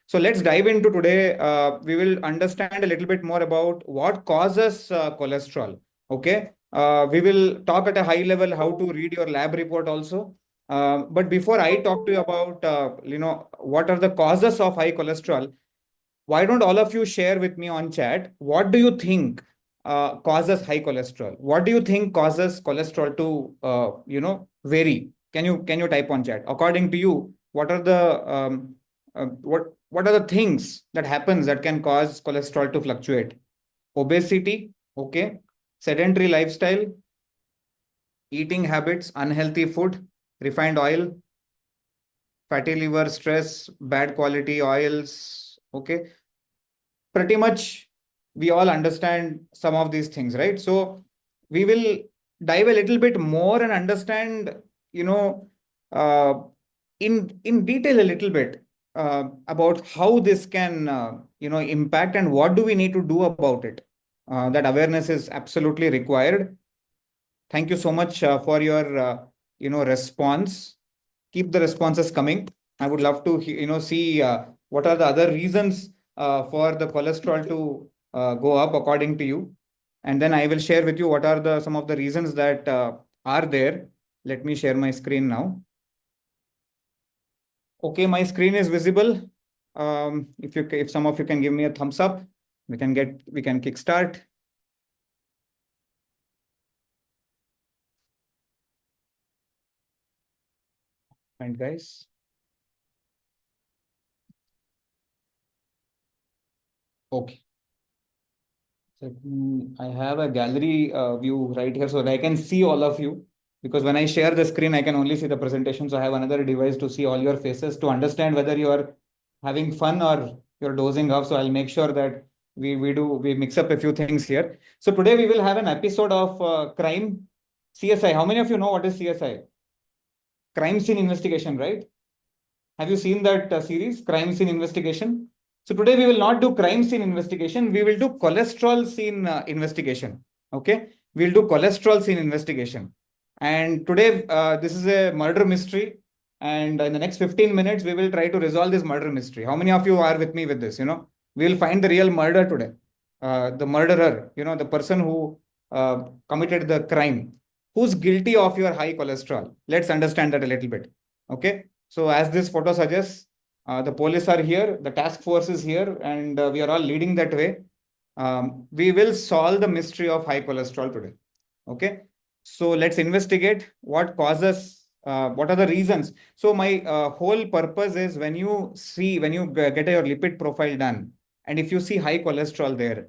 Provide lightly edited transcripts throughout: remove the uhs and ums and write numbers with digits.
So let's dive into today. We will understand a little bit more about what causes cholesterol. Okay. We will talk at a high level how to read your lab report also. But before I talk to you about, what are the causes of high cholesterol, why don't all of you share with me on chat? What do you think causes high cholesterol? What do you think causes cholesterol to, vary? Can you type on chat? According to you, what are the what are the things that happens that can cause cholesterol to fluctuate? Obesity, okay, sedentary lifestyle, eating habits, unhealthy food, refined oil, fatty liver, stress, bad quality oils, okay. Pretty much we all understand some of these things, right? So we will dive a little bit more and understand, you know, uh, in detail a little bit about how this can, impact and what do we need to do about it. That awareness is absolutely required. Thank you so much for your, response. Keep the responses coming. I would love to, see what are the other reasons for the cholesterol to go up according to you. And then I will share with you what are the some of the reasons that are there. Let me share my screen now. Okay, my screen is visible. If some of you can give me a thumbs up, we can kickstart. And guys. Okay. So, I have a gallery view right here so that I can see all of you. Because when I share the screen, I can only see the presentation. So I have another device to see all your faces to understand whether you are having fun or you're dozing off. So I'll make sure that we mix up a few things here. So today we will have an episode of crime CSI. How many of you know what is CSI? Crime scene investigation, right? Have you seen that series, Crime Scene Investigation? So today we will not do crime scene investigation. We will do cholesterol scene investigation. Okay, we'll do cholesterol scene investigation. And today this is a murder mystery. And in the next 15 minutes, we will try to resolve this murder mystery. How many of you are with me with this? We will find the real murder today. The murderer, the person who committed the crime. Who's guilty of your high cholesterol? Let's understand that a little bit. Okay. So as this photo suggests, the police are here, the task force is here, and we are all leading that way. We will solve the mystery of high cholesterol today. Okay. So let's investigate what causes, what are the reasons. So my whole purpose is when you get your lipid profile done, and if you see high cholesterol there,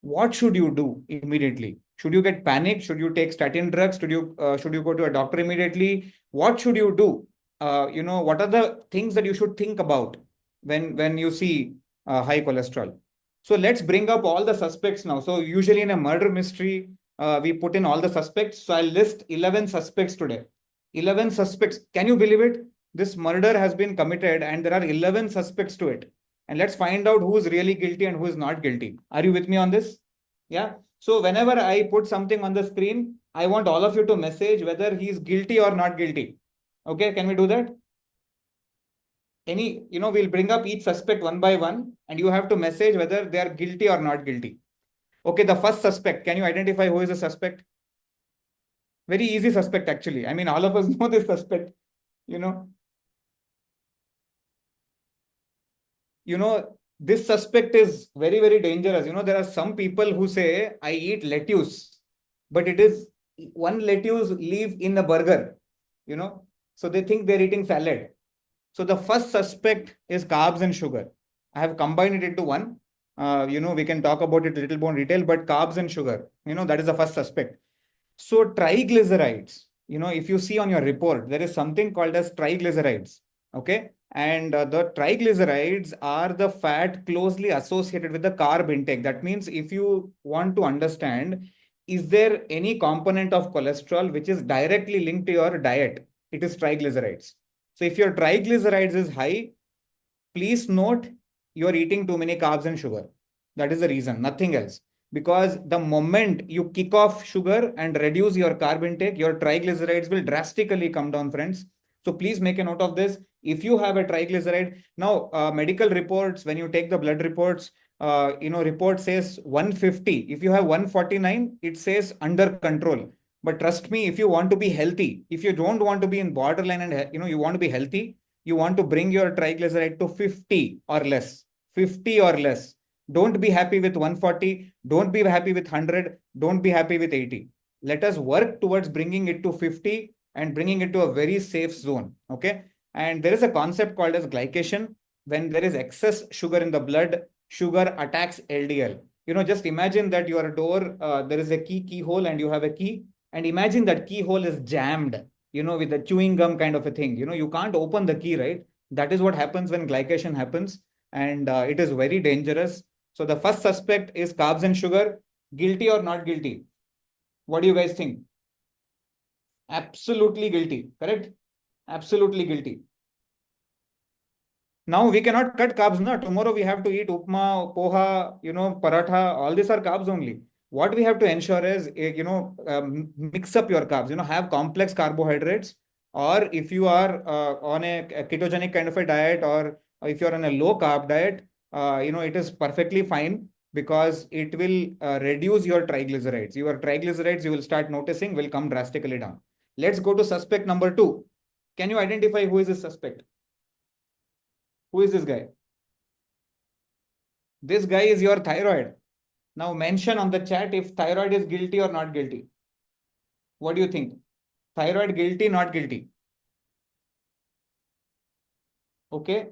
what should you do immediately? Should you get panicked? Should you take statin drugs? Should you go to a doctor immediately? What should you do? What are the things that you should think about when you see high cholesterol? So let's bring up all the suspects now. So usually in a murder mystery, we put in all the suspects. So I'll list 11 suspects today. 11 suspects. Can you believe it? This murder has been committed and there are 11 suspects to it. And let's find out who is really guilty and who is not guilty. Are you with me on this? Yeah. So whenever I put something on the screen, I want all of you to message whether he is guilty or not guilty. Okay, can we do that? We'll bring up each suspect one by one, and you have to message whether they are guilty or not guilty. Okay, the first suspect, can you identify who is the suspect? Very easy suspect, actually. I mean, all of us know this suspect, you know. This suspect is very, very dangerous. There are some people who say, I eat lettuce, but it is one lettuce leaf in a burger, so they think they're eating salad. So the first suspect is carbs and sugar. I have combined it into one. We can talk about it a little more in detail, but carbs and sugar, that is the first suspect. So triglycerides, if you see on your report, there is something called as triglycerides. Okay. And the triglycerides are the fat closely associated with the carb intake. That means if you want to understand, is there any component of cholesterol which is directly linked to your diet? It is triglycerides. So if your triglycerides is high, please note you're eating too many carbs and sugar. That is the reason, nothing else. Because the moment you kick off sugar and reduce your carb intake, your triglycerides will drastically come down, friends. So please make a note of this. If you have a triglyceride, now medical reports, when you take the blood reports, report says 150. If you have 149, it says under control. But trust me, if you want to be healthy, if you don't want to be in borderline and you want to be healthy, you want to bring your triglyceride to 50 or less. 50 or less. Don't be happy with 140. Don't be happy with 100. Don't be happy with 80. Let us work towards bringing it to 50 and bringing it to a very safe zone. Okay. And there is a concept called as glycation. When there is excess sugar in the blood, sugar attacks LDL. Just imagine that your door, there is a keyhole and you have a key. And imagine that keyhole is jammed, with a chewing gum kind of a thing. You can't open the key, right? That is what happens when glycation happens. And it is very dangerous. So the first suspect is carbs and sugar. Guilty or not guilty? What do you guys think? Absolutely guilty, correct? Absolutely guilty. Now we cannot cut carbs. No, tomorrow we have to eat upma, poha, paratha. All these are carbs only. What we have to ensure is, mix up your carbs. Have complex carbohydrates. Or if you are on a ketogenic kind of a diet, or if you are on a low carb diet, it is perfectly fine because it will reduce your triglycerides. Your triglycerides, you will start noticing, will come drastically down. Let's go to suspect number 2. Can you identify who is this suspect? Who is this guy? This guy is your thyroid. Now mention on the chat if thyroid is guilty or not guilty. What do you think? Thyroid guilty, not guilty? Okay.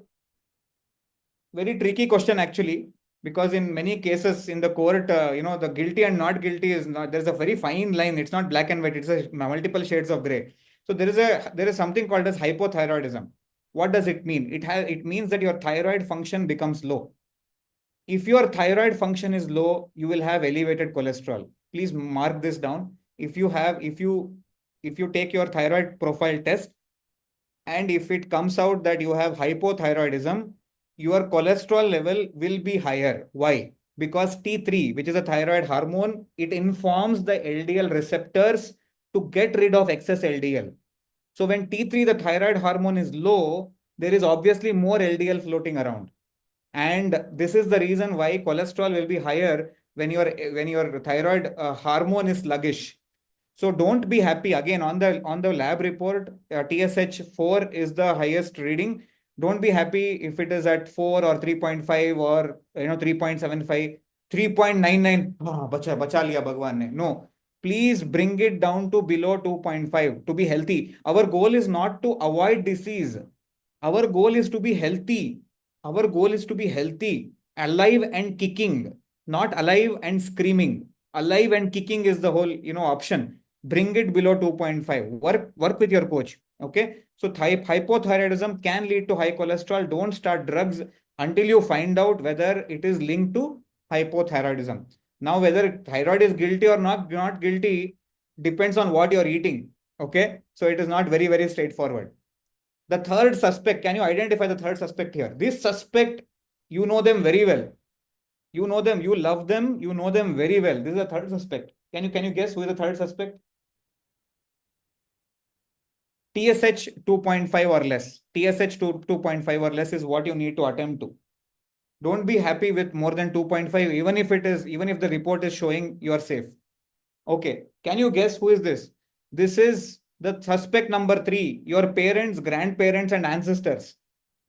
Very tricky question actually, because in many cases in the court, the guilty and not guilty is not, there's a very fine line. It's not black and white. It's a multiple shades of gray. So there is something called as hypothyroidism. What does it mean? It means that your thyroid function becomes low. If your thyroid function is low, you will have elevated cholesterol. Please mark this down. If you take your thyroid profile test, and if it comes out that you have hypothyroidism, your cholesterol level will be higher. Why? Because T3, which is a thyroid hormone, it informs the LDL receptors to get rid of excess LDL. So when T3, the thyroid hormone, is low, there is obviously more LDL floating around. And this is the reason why cholesterol will be higher when your thyroid hormone is sluggish. So don't be happy. Again, on the lab report, TSH4 is the highest reading. Don't be happy if it is at 4 or 3.5 or 3.75, 3.99. Bacha liya Bhagwan ne. No, please bring it down to below 2.5 to be healthy. Our goal is not to avoid disease. Our goal is to be healthy. Our goal is to be healthy, alive and kicking, not alive and screaming. Alive and kicking is the whole, option. Bring it below 2.5. Work with your coach. Okay. So hypothyroidism can lead to high cholesterol. Don't start drugs until you find out whether it is linked to hypothyroidism. Now, whether thyroid is guilty or not guilty depends on what you're eating. Okay. So it is not very, very straightforward. The third suspect, can you identify the third suspect here? This suspect, you know them very well. You know them, you love them, you know them very well. This is the third suspect. Can you guess who is the third suspect? TSH 2.5 or less. TSH 2.5 or less is what you need to attempt to. Don't be happy with more than 2.5, even if the report is showing you are safe. Okay. Can you guess who is this? This is the suspect number 3, your parents, grandparents, and ancestors.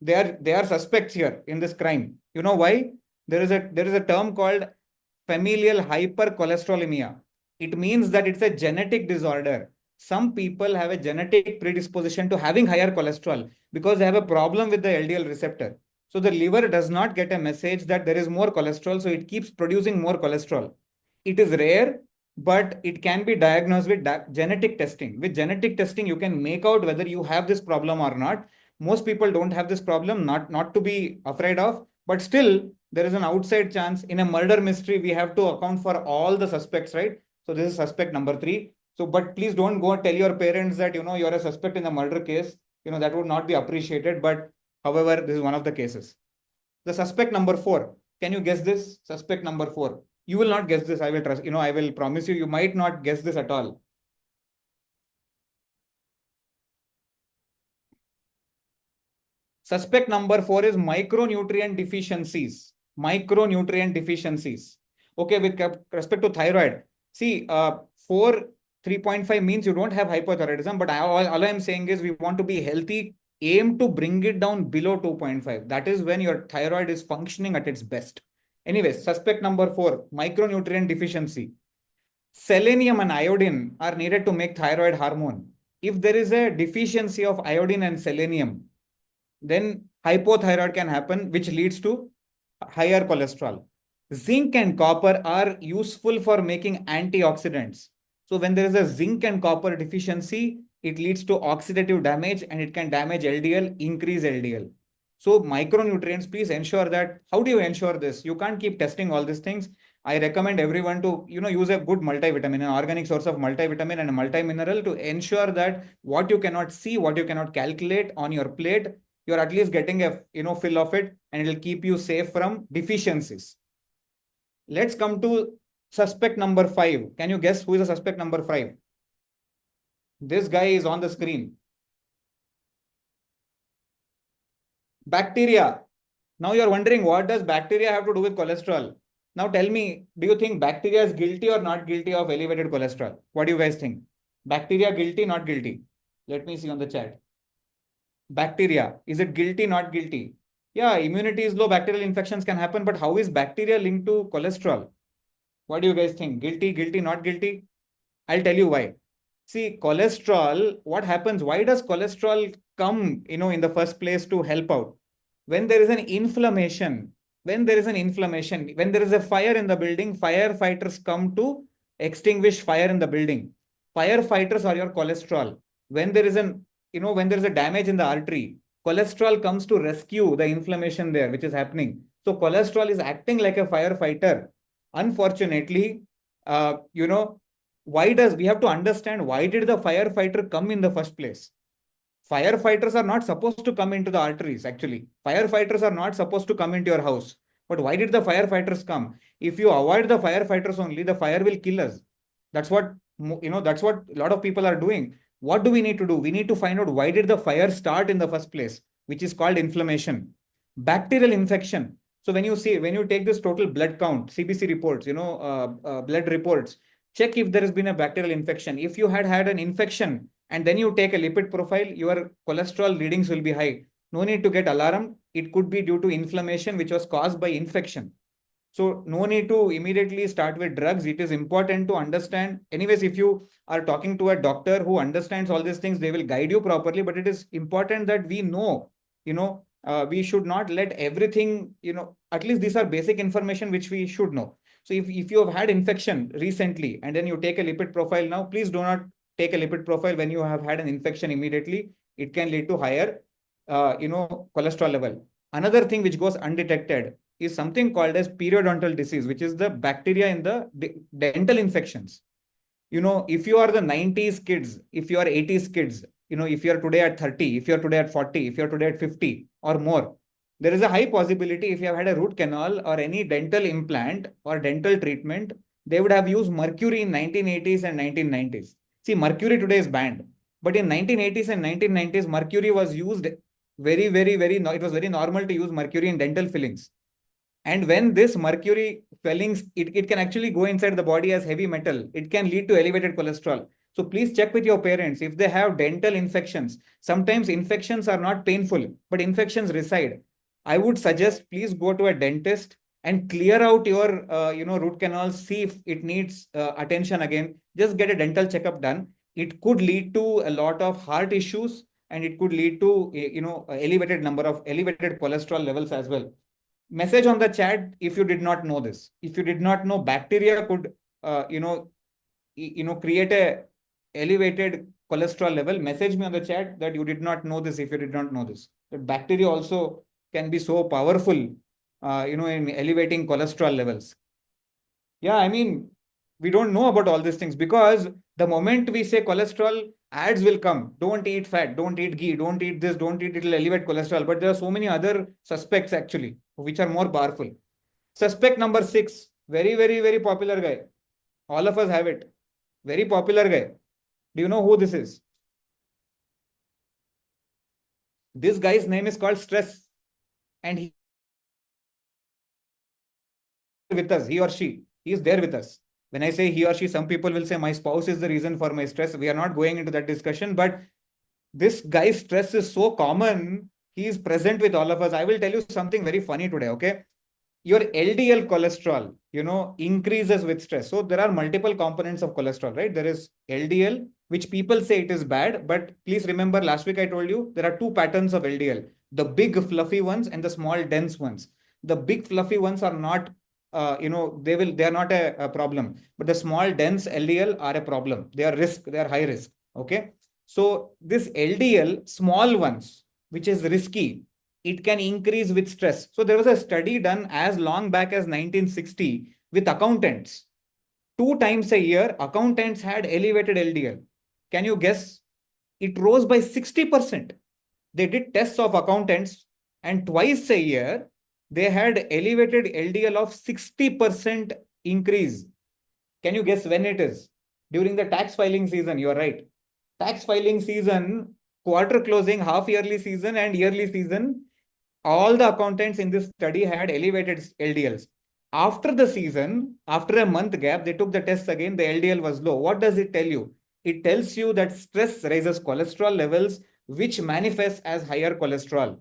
They are suspects here in this crime. You know why? There is a term called familial hypercholesterolemia. It means that it's a genetic disorder. Some people have a genetic predisposition to having higher cholesterol because they have a problem with the LDL receptor. So the liver does not get a message that there is more cholesterol, so it keeps producing more cholesterol. It is rare, but it can be diagnosed with genetic testing. With genetic testing, you can make out whether you have this problem or not. Most people don't have this problem, not to be afraid of, but still there is an outside chance. In a murder mystery, we have to account for all the suspects, right? So this is suspect number 3. So, but please don't go and tell your parents that, you're a suspect in a murder case. That would not be appreciated. But however, this is one of the cases. The suspect number 4. Can you guess this? Suspect number 4. You will not guess this. I will trust, I will promise you, you might not guess this at all. Suspect number 4 is micronutrient deficiencies. Micronutrient deficiencies. Okay, with respect to thyroid, see, 4, 3.5 means you don't have hypothyroidism, but all I'm saying is we want to be healthy, aim to bring it down below 2.5. That is when your thyroid is functioning at its best. Anyways, suspect number 4, micronutrient deficiency. Selenium and iodine are needed to make thyroid hormone. If there is a deficiency of iodine and selenium, then hypothyroid can happen, which leads to higher cholesterol. Zinc and copper are useful for making antioxidants. So when there is a zinc and copper deficiency, it leads to oxidative damage and it can damage LDL, increase LDL. So micronutrients, please ensure that. How do you ensure this? You can't keep testing all these things. I recommend everyone to, use a good multivitamin, an organic source of multivitamin and a multimineral to ensure that what you cannot see, what you cannot calculate on your plate, you're at least getting a fill of it, and it'll keep you safe from deficiencies. Let's come to suspect number 5. Can you guess who is the suspect number 5? This guy is on the screen. Bacteria. Now you're wondering, what does bacteria have to do with cholesterol? Now tell me, do you think bacteria is guilty or not guilty of elevated cholesterol? What do you guys think? Bacteria guilty, not guilty? Let me see on the chat. Bacteria, is it guilty, not guilty? Yeah, immunity is low, bacterial infections can happen, but how is bacteria linked to cholesterol? What do you guys think? Guilty, guilty, not guilty? I'll tell you why. See, cholesterol, what happens? Why does cholesterol come, in the first place to help out? When there is an inflammation, when there is a fire in the building, firefighters come to extinguish fire in the building. Firefighters are your cholesterol. When there is when there is a damage in the artery, cholesterol comes to rescue the inflammation there, which is happening. So cholesterol is acting like a firefighter. Unfortunately, we have to understand, why did the firefighter come in the first place? Firefighters are not supposed to come into the arteries, actually. Firefighters are not supposed to come into your house. But why did the firefighters come? If you avoid the firefighters only, the fire will kill us. That's what, that's what a lot of people are doing. What do we need to do? We need to find out, why did the fire start in the first place, which is called inflammation. Bacterial infection. So when you take this total blood count, CBC reports, blood reports, check if there has been a bacterial infection. If you had an infection and then you take a lipid profile, your cholesterol readings will be high. No need to get alarmed. It could be due to inflammation, which was caused by infection. So no need to immediately start with drugs. It is important to understand. Anyways, if you are talking to a doctor who understands all these things, they will guide you properly. But it is important that we know, we should not let everything, at least these are basic information which we should know. So if you have had infection recently and then you take a lipid profile now, please do not take a lipid profile when you have had an infection immediately. It can lead to higher, cholesterol level. Another thing which goes undetected is something called as periodontal disease, which is the bacteria in the dental infections. If you are the 90s kids, if you are 80s kids, if you are today at 30, if you are today at 40, if you are today at 50 or more, there is a high possibility if you have had a root canal or any dental implant or dental treatment, they would have used mercury in 1980s and 1990s. See, mercury today is banned, but in 1980s and 1990s, mercury was used very, very, very, it was very normal to use mercury in dental fillings. And when this mercury fillings, it can actually go inside the body as heavy metal. It can lead to elevated cholesterol. So please check with your parents if they have dental infections. Sometimes infections are not painful, but infections reside. I would suggest please go to a dentist and clear out your root canals. See if it needs attention again. Just get a dental checkup done. It could lead to a lot of heart issues, and it could lead to elevated cholesterol levels as well. Message on the chat if you did not know this. If you did not know bacteria could create a elevated cholesterol level, message me on the chat that you did not know this. If you did not know this, that bacteria also can be so powerful in elevating cholesterol levels. Yeah, I mean, we don't know about all these things, because the moment we say cholesterol, ads will come. Don't eat fat, don't eat ghee, don't eat this, don't eat, it will elevate cholesterol. But there are so many other suspects actually, which are more powerful. Suspect number 6, very, very, very popular guy. All of us have it. Very popular guy. Do you know who this is? This guy's name is called stress, and he with us, he or she is there with us. When I say he or she, some people will say my spouse is the reason for my stress. We are not going into that discussion, but this guy's stress is so common. He is present with all of us. I will tell you something very funny today. Okay, your LDL cholesterol, increases with stress. So there are multiple components of cholesterol, right? There is LDL, which people say it is bad, but please remember last week I told you there are two patterns of LDL: the big fluffy ones and the small dense ones. The big fluffy ones are not, they are not a problem, but the small dense LDL are a problem. They are high risk. Okay, so this LDL small ones, which is risky, it can increase with stress. So there was a study done as long back as 1960 with accountants. 2 times a year, accountants had elevated LDL. Can you guess? It rose by 60%. They did tests of accountants, and twice a year, they had elevated LDL of 60% increase. Can you guess when it is? During the tax filing season, you're right. Tax filing season, quarter closing, half yearly season, and yearly season, all the accountants in this study had elevated LDLs. After the season, after a month gap, they took the tests again, the LDL was low. What does it tell you? It tells you that stress raises cholesterol levels, which manifests as higher cholesterol.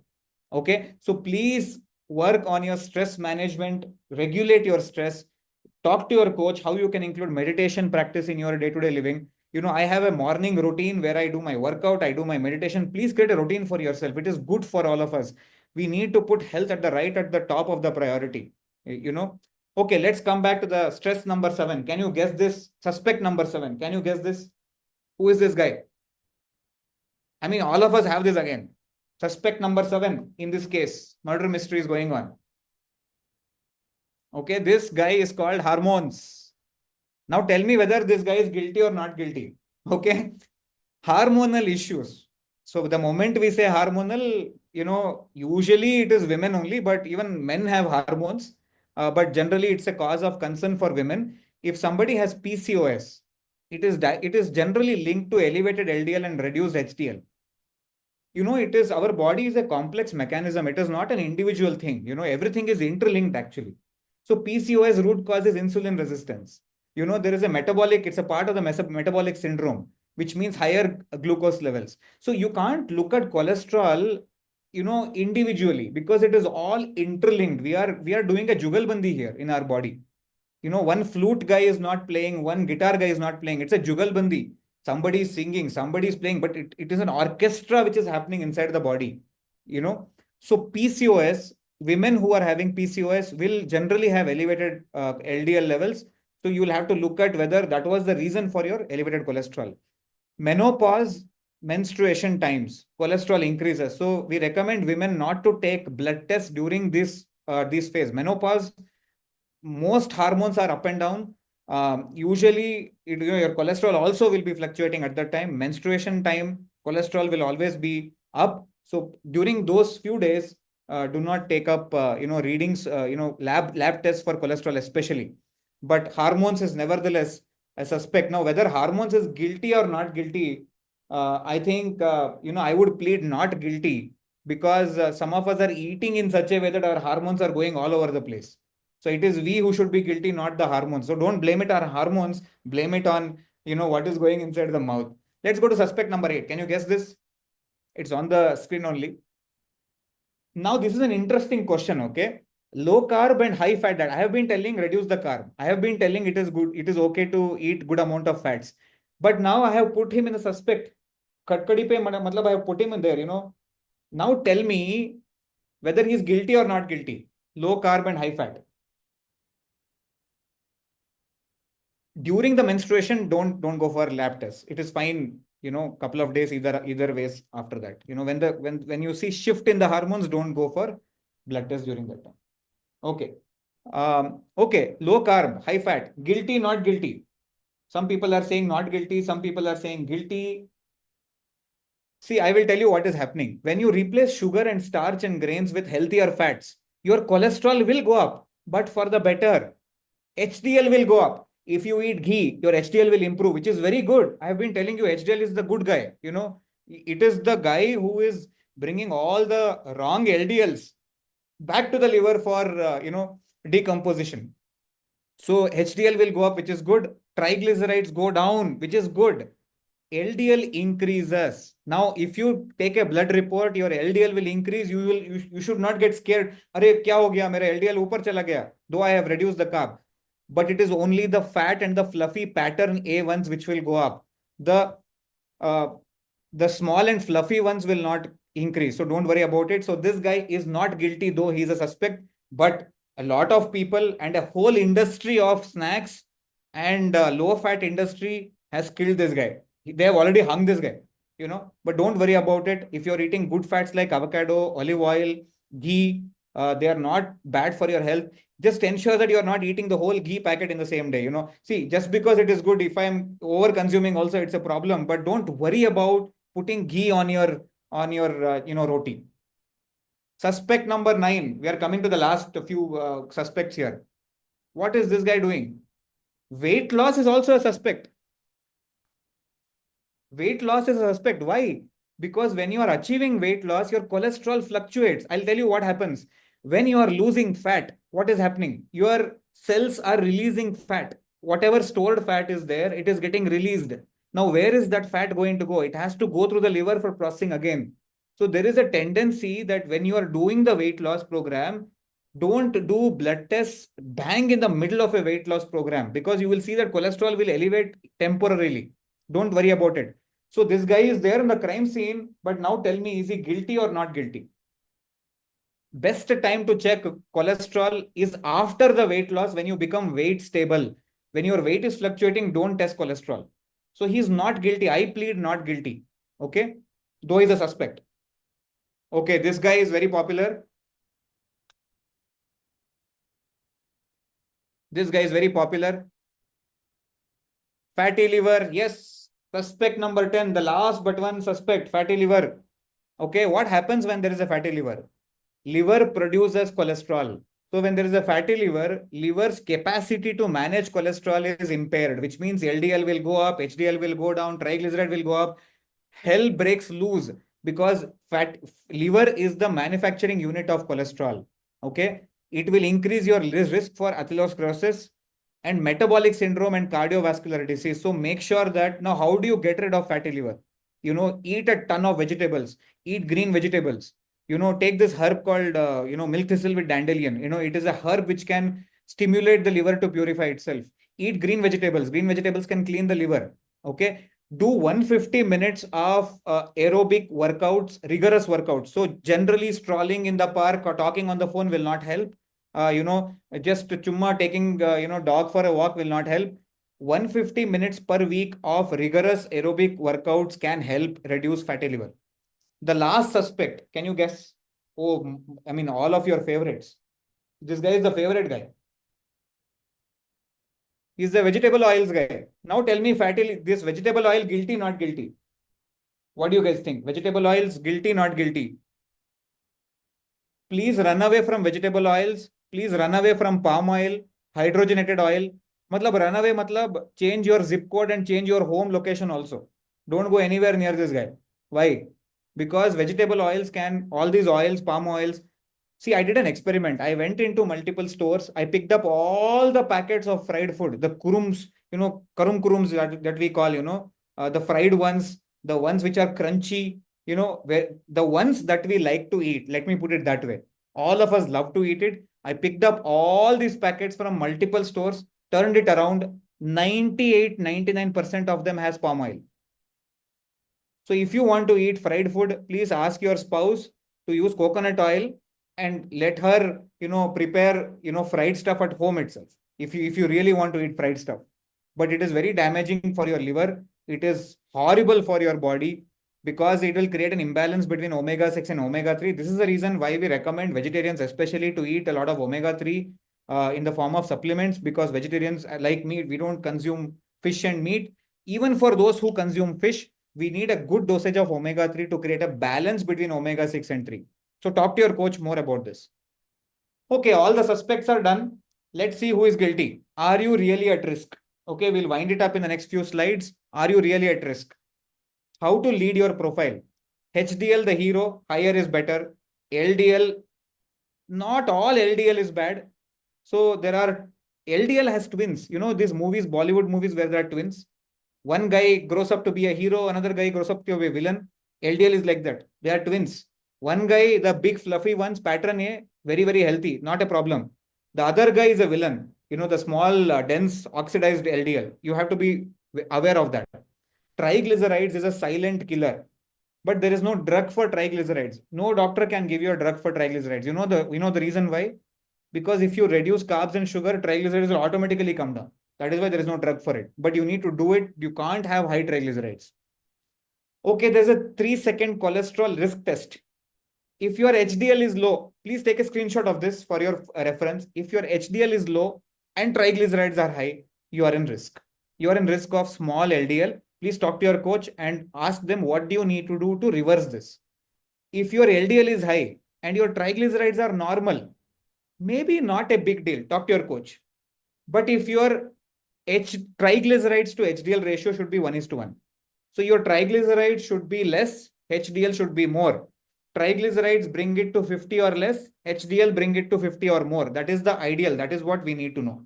Okay, so please work on your stress management, regulate your stress, talk to your coach how you can include meditation practice in your day-to-day living. I have a morning routine where I do my workout, I do my meditation. Please create a routine for yourself. It is good for all of us. We need to put health at the top of the priority. Okay, let's come back to the stress number 7. Can you guess this? Suspect number 7. Can you guess this? Who is this guy? I mean, all of us have this again. Suspect number 7 in this case. Murder mystery is going on. Okay, this guy is called hormones. Now tell me whether this guy is guilty or not guilty. Okay, hormonal issues. So the moment we say hormonal, usually it is women only, but even men have hormones. But generally, it's a cause of concern for women. If somebody has PCOS, it is generally linked to elevated LDL and reduced HDL. It is, our body is a complex mechanism. It is not an individual thing. Everything is interlinked actually. So PCOS root cause is insulin resistance. There is a metabolic, it's a part of the metabolic syndrome, which means higher glucose levels. So you can't look at cholesterol, individually, because it is all interlinked. We are doing a jugalbandi here in our body. One flute guy is not playing, one guitar guy is not playing. It's a jugalbandi. Somebody is singing, somebody is playing, but it is an orchestra which is happening inside the body. So PCOS, women who are having PCOS will generally have elevated LDL levels. So you will have to look at whether that was the reason for your elevated cholesterol. Menopause, menstruation times, cholesterol increases. So we recommend women not to take blood tests during this phase. Menopause, most hormones are up and down. Usually, your cholesterol also will be fluctuating at that time. Menstruation time, cholesterol will always be up. So during those few days, do not take up, readings, lab tests for cholesterol especially. But hormones is nevertheless a suspect. Now, whether hormones is guilty or not guilty, I think, I would plead not guilty, because some of us are eating in such a way that our hormones are going all over the place. So it is we who should be guilty, not the hormones. So don't blame it on hormones, blame it on, what is going inside the mouth. Let's go to suspect number 8. Can you guess this? It's on the screen only. Now, this is an interesting question, okay? Low carb and high fat diet. I have been telling reduce the carb. I have been telling it is good, it is okay to eat good amount of fats. But now I have put him in a suspect. Katkadi pe matlab I have put him in there, Now tell me whether he is guilty or not guilty. Low carb and high fat. During the menstruation, don't go for lab tests. It is fine, couple of days either ways after that. When you see shift in the hormones, don't go for blood test during that time. Okay. Okay, low carb, high fat, guilty, not guilty. Some people are saying not guilty, some people are saying guilty. See, I will tell you what is happening. When you replace sugar and starch and grains with healthier fats, your cholesterol will go up, but for the better. HDL will go up. If you eat ghee, your HDL will improve, which is very good. I have been telling you HDL is the good guy. It is the guy who is bringing all the wrong LDLs back to the liver for, decomposition. So HDL will go up, which is good. Triglycerides go down, which is good. LDL increases. Now, if you take a blood report, your LDL will increase. You should not get scared. Arey, kya ho gaya? Mera LDL upar chala gaya. Though I have reduced the carb, but it is only the fat and the fluffy pattern A ones which will go up. The uh, the small and fluffy ones will not increase. So don't worry about it. So this guy is not guilty, though he's a suspect. But a lot of people and a whole industry of snacks and low fat industry has killed this guy. They have already hung this guy, But don't worry about it. If you're eating good fats like avocado, olive oil, ghee, they are not bad for your health. Just ensure that you're not eating the whole ghee packet in the same day. See, just because it is good, if I'm over consuming also, it's a problem. But don't worry about putting ghee on your roti. Suspect number 9. We are coming to the last few suspects here. What is this guy doing? Weight loss is also a suspect. Weight loss is a suspect. Why? Because when you are achieving weight loss, your cholesterol fluctuates. I'll tell you what happens. When you are losing fat, what is happening? Your cells are releasing fat. Whatever stored fat is there, it is getting released. Now, where is that fat going to go? It has to go through the liver for processing again. So there is a tendency that when you are doing the weight loss program, don't do blood tests bang in the middle of a weight loss program, because you will see that cholesterol will elevate temporarily. Don't worry about it. So this guy is there in the crime scene, but now tell me, is he guilty or not guilty? Best time to check cholesterol is after the weight loss, when you become weight stable. When your weight is fluctuating, don't test cholesterol. So he's not guilty. I plead not guilty. Okay. Though he's a suspect. Okay. This guy is very popular. This guy is very popular. Fatty liver. Yes. Suspect number 10. The last but one suspect, fatty liver. Okay. What happens when there is a fatty liver? Liver produces cholesterol. So when there is a fatty liver, liver's capacity to manage cholesterol is impaired, which means LDL will go up, HDL will go down, triglyceride will go up. Hell breaks loose, because liver is the manufacturing unit of cholesterol. Okay. It will increase your risk for atherosclerosis and metabolic syndrome and cardiovascular disease. So make sure that, now, how do you get rid of fatty liver? Eat a ton of vegetables, eat green vegetables. Take this herb called, milk thistle with dandelion. It is a herb which can stimulate the liver to purify itself. Eat green vegetables. Green vegetables can clean the liver. Okay. Do 150 minutes of aerobic workouts, rigorous workouts. So generally strolling in the park or talking on the phone will not help. Just chumma taking, dog for a walk will not help. 150 minutes per week of rigorous aerobic workouts can help reduce fatty liver. The last suspect, can you guess? Oh, I mean, all of your favorites. This guy is the favorite guy. He's the vegetable oils guy. Now tell me, this vegetable oil, guilty, not guilty? What do you guys think? Vegetable oils, guilty, not guilty? Please run away from vegetable oils. Please run away from palm oil, hydrogenated oil. Matlab run away, matlab change your zip code and change your home location also. Don't go anywhere near this guy. Why? Because vegetable oils all these oils, palm oils. See, I did an experiment. I went into multiple stores. I picked up all the packets of fried food, the kurums, kurums that we call, the fried ones, the ones which are crunchy, where the ones that we like to eat. Let me put it that way. All of us love to eat it. I picked up all these packets from multiple stores, turned it around. 99% of them has palm oil. So if you want to eat fried food, please ask your spouse to use coconut oil and let her, prepare, fried stuff at home itself. If you really want to eat fried stuff, but it is very damaging for your liver. It is horrible for your body, because it will create an imbalance between omega-6 and omega-3. This is the reason why we recommend vegetarians, especially, to eat a lot of omega-3 in the form of supplements, because vegetarians, like me, we don't consume fish and meat. Even for those who consume fish, we need a good dosage of omega-3 to create a balance between omega-6 and 3. So talk to your coach more about this. Okay, all the suspects are done. Let's see who is guilty. Are you really at risk? Okay, we'll wind it up in the next few slides. Are you really at risk? How to lead your profile? HDL, the hero, higher is better. LDL, not all LDL is bad. So there are, LDL has twins. You know, these movies, Bollywood movies where there are twins. One guy grows up to be a hero, another guy grows up to be a villain. LDL is like that. They are twins. One guy, the big fluffy ones, pattern A, very, very healthy, not a problem. The other guy is a villain. You know, the small, dense, oxidized LDL. You have to be aware of that. Triglycerides is a silent killer, but there is no drug for triglycerides. No doctor can give you a drug for triglycerides. You know the reason why? Because if you reduce carbs and sugar, triglycerides will automatically come down. That is why there is no drug for it. But you need to do it. You can't have high triglycerides. Okay, there's a 3-second cholesterol risk test. If your HDL is low, please take a screenshot of this for your reference. If your HDL is low and triglycerides are high, you are in risk. You are in risk of small LDL. Please talk to your coach and ask them what do you need to do to reverse this. If your LDL is high and your triglycerides are normal, maybe not a big deal. Talk to your coach. But if your triglycerides to HDL ratio should be 1:1. So your triglycerides should be less, HDL should be more. Triglycerides bring it to 50 or less, HDL bring it to 50 or more. That is the ideal. That is what we need to know.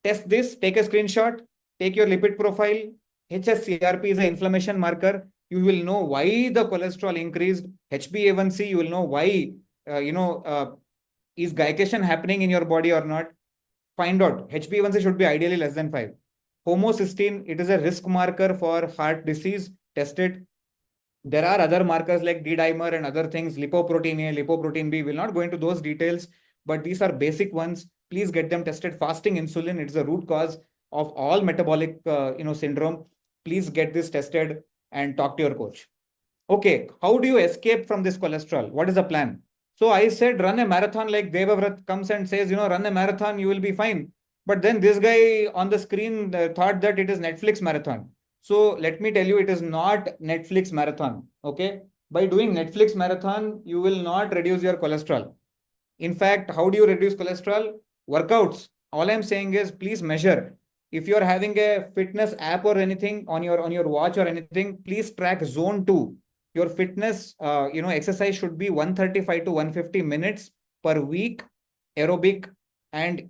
Test this, take a screenshot, take your lipid profile. HSCRP is an inflammation marker. You will know why the cholesterol increased. HbA1c, you will know why, is glycation happening in your body or not. Find out. HbA1c should be ideally less than 5. Homocysteine, it is a risk marker for heart disease. Test it. There are other markers like D-dimer and other things, lipoprotein A, lipoprotein B. We'll not go into those details, but these are basic ones. Please get them tested. Fasting insulin, it's the root cause of all metabolic syndrome. Please get this tested and talk to your coach. Okay, how do you escape from this cholesterol? What is the plan? So I said, run a marathon, like Devavrat comes and says, run a marathon, you will be fine. But then this guy on the screen thought that it is Netflix marathon. So let me tell you, it is not Netflix marathon. Okay. By doing Netflix marathon, you will not reduce your cholesterol. In fact, how do you reduce cholesterol? Workouts. All I'm saying is please measure. If you're having a fitness app or anything on your watch or anything, please track zone 2. Your fitness, exercise should be 135 to 150 minutes per week, aerobic, and,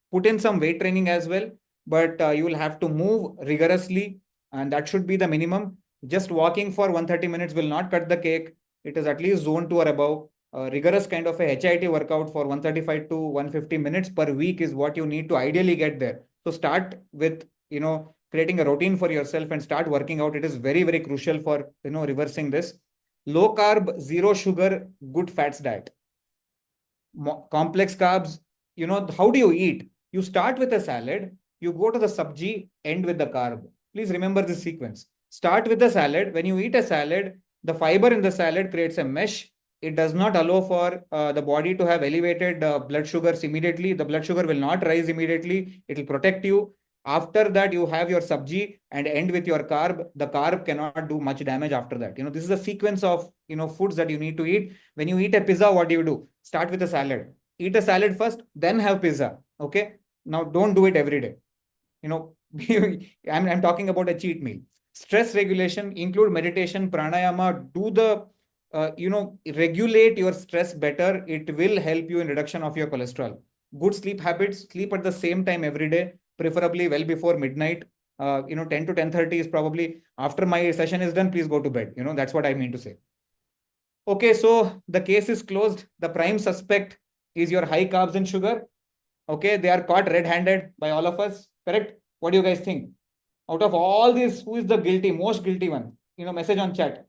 put in some weight training as well. But you will have to move rigorously, and that should be the minimum. Just walking for 130 minutes will not cut the cake. It is at least zone 2 or above. Rigorous kind of a HIIT workout for 135 to 150 minutes per week is what you need to ideally get there. So start with, creating a routine for yourself and start working out. It is very, very crucial for, reversing this. Low carb, zero sugar, good fats diet. Complex carbs, how do you eat? You start with a salad, you go to the sabji, end with the carb. Please remember this sequence. Start with the salad. When you eat a salad, the fiber in the salad creates a mesh. It does not allow for the body to have elevated blood sugars immediately. The blood sugar will not rise immediately. It will protect you. After that, you have your sabji and end with your carb. The carb cannot do much damage after that. This is a sequence of, foods that you need to eat. When you eat a pizza, what do? Start with a salad. Eat a salad first, then have pizza. Okay. Now, don't do it every day. I'm talking about a cheat meal. Stress regulation, include meditation, pranayama, do the, regulate your stress better. It will help you in reduction of your cholesterol. Good sleep habits, sleep at the same time every day, preferably well before midnight. 10 to 10:30 is probably after my session is done, please go to bed. That's what I mean to say. Okay, so the case is closed. The prime suspect is your high carbs and sugar. Okay, they are caught red-handed by all of us. Correct? What do you guys think? Out of all these, who is the most guilty one? Message on chat.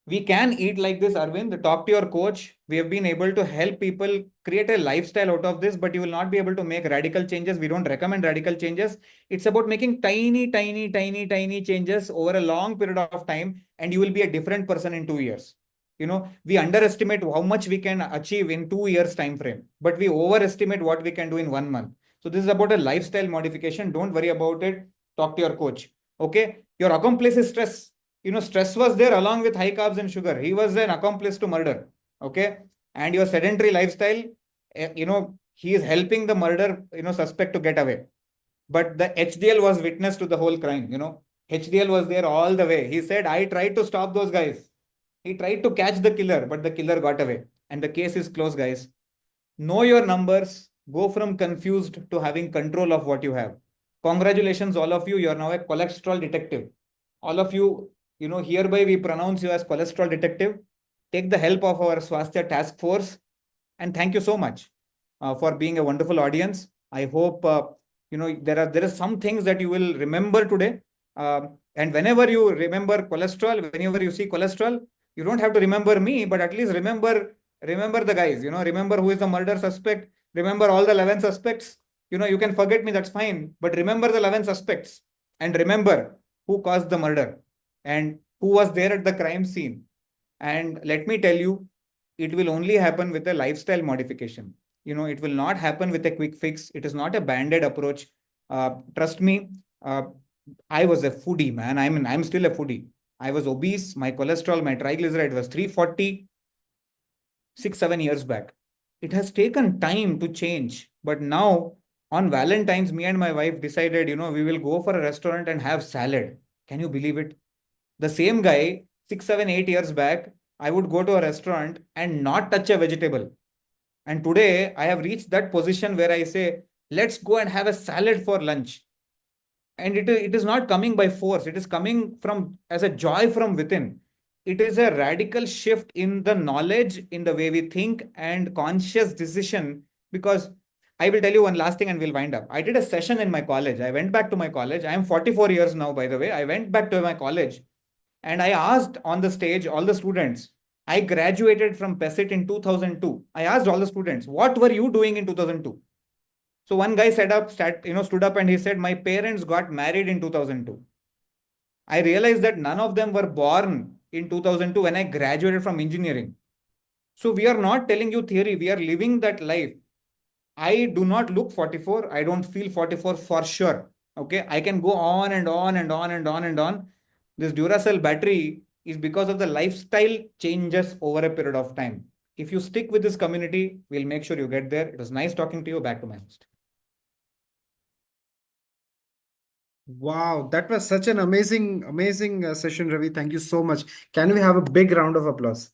We can eat like this, Arvind. Talk to your coach. We have been able to help people create a lifestyle out of this, but you will not be able to make radical changes. We don't recommend radical changes. It's about making tiny, tiny, tiny, tiny changes over a long period of time, and you will be a different person in 2 years. We underestimate how much we can achieve in 2 years time frame, but we overestimate what we can do in 1 month. So this is about a lifestyle modification. Don't worry about it. Talk to your coach. Okay. Your accomplice is stress. Stress was there along with high carbs and sugar. He was an accomplice to murder. Okay. And your sedentary lifestyle, he is helping the murder, suspect to get away. But the HDL was witness to the whole crime, HDL was there all the way. He said, I tried to stop those guys. He tried to catch the killer, but the killer got away. And the case is closed, guys. Know your numbers. Go from confused to having control of what you have. Congratulations, all of you. You are now a cholesterol detective. All of you, hereby we pronounce you as cholesterol detective. Take the help of our Swasthya task force. And thank you so much for being a wonderful audience. I hope there are some things that you will remember today. And whenever you remember cholesterol, whenever you see cholesterol, you don't have to remember me, but at least remember the guys. Remember who is the murder suspect. Remember all the 11 suspects. You can forget me, that's fine. But remember the 11 suspects and remember who caused the murder and who was there at the crime scene. And let me tell you, it will only happen with a lifestyle modification. It will not happen with a quick fix. It is not a band-aid approach. Trust me, I was a foodie, man. I'm still a foodie. I was obese. My cholesterol, my triglyceride was 340 6, 7 years back. It has taken time to change. But now on Valentine's, me and my wife decided, we will go for a restaurant and have salad. Can you believe it? The same guy, 6, 7, 8 years back, I would go to a restaurant and not touch a vegetable. And today I have reached that position where I say, let's go and have a salad for lunch. And it is not coming by force. It is coming from as a joy from within. It is a radical shift in the knowledge, in the way we think and conscious decision. Because I will tell you one last thing and we'll wind up. I did a session in my college. I went back to my college. I am 44 years now, by the way. I went back to my college and I asked on the stage all the students. I graduated from PESIT in 2002. I asked all the students, what were you doing in 2002? So one guy stood up and he said, my parents got married in 2002. I realized that none of them were born in 2002 when I graduated from engineering. So we are not telling you theory, we are living that life. I do not look 44. I don't feel 44 for sure. Okay. I can go on and on and on and on and on. This Duracell battery is because of the lifestyle changes over a period of time. If you stick with this community, we'll make sure you get there. It was nice talking to you. Back to my host. Wow, that was such an amazing session, Ravi. Thank you so much. Can we have a big round of applause?